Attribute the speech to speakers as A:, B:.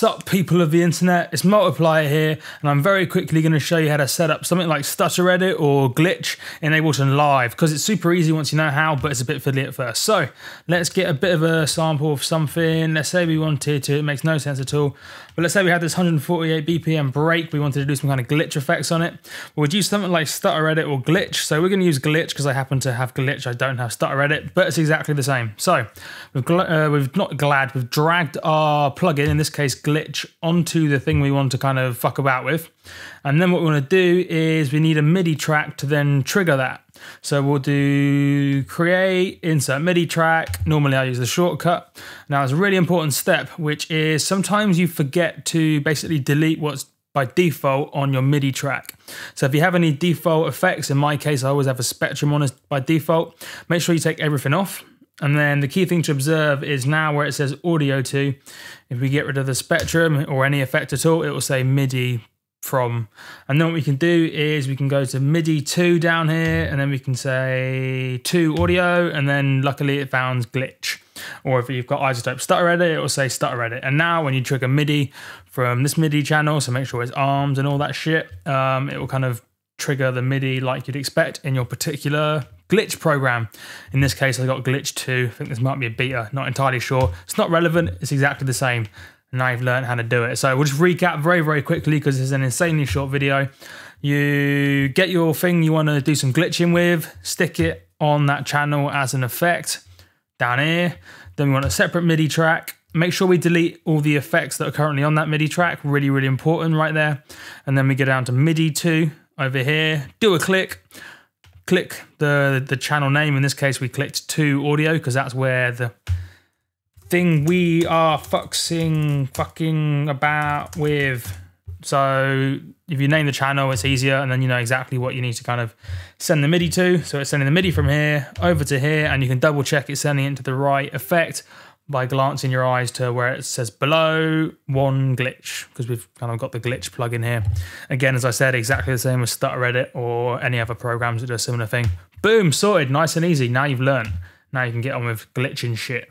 A: What's up, people of the internet? It's Multiplier here, and I'm very quickly going to show you how to set up something like Stutter Edit or Glitch in Ableton Live, because it's super easy once you know how, but it's a bit fiddly at first. So let's get a bit of a sample of something. Let's say we wanted to, it makes no sense at all, but let's say we had this 148 BPM break. We wanted to do some kind of glitch effects on it. We'd use something like Stutter Edit or Glitch. So we're going to use Glitch because I happen to have Glitch. I don't have Stutter Edit, but it's exactly the same. So we've dragged our plugin, in this case Glitch, onto the thing we want to kind of fuck about with. And then what we want to do is we need a MIDI track to then trigger that. So we'll do create, insert MIDI track. Normally I use the shortcut. Now there's a really important step, which is sometimes you forget to basically delete what's by default on your MIDI track. So if you have any default effects, in my case I always have a Spectrum on as by default, make sure you take everything off. And then the key thing to observe is now where it says audio to, if we get rid of the Spectrum or any effect at all, it will say MIDI from. And then what we can do is we can go to MIDI to down here, and then we can say to audio, and then luckily it found Glitch. Or if you've got isotope Stutter Edit, it will say Stutter Edit. And now when you trigger MIDI from this MIDI channel, so make sure it's arms and all that shit, it will kind of trigger the MIDI like you'd expect in your particular Glitch program. In this case, I got Glitch 2. I think this might be a beta, not entirely sure. It's not relevant, it's exactly the same. Now you've learned how to do it. So we'll just recap very, very quickly because it's an insanely short video. You get your thing you want to do some glitching with, stick it on that channel as an effect down here. Then we want a separate MIDI track. Make sure we delete all the effects that are currently on that MIDI track. Really, really important right there. And then we go down to MIDI 2 over here, do a click the channel name. In this case, we clicked to audio because that's where the thing we are fucking about with. So if you name the channel, it's easier, and then you know exactly what you need to kind of send the MIDI to. So it's sending the MIDI from here over to here, and you can double check it's sending it to the right effect by glancing your eyes to where it says below one glitch, because we've kind of got the glitch plugin here. Again, as I said, exactly the same as Stutter Edit or any other programs that do a similar thing. Boom, sorted, nice and easy. Now you've learned. Now you can get on with glitching shit.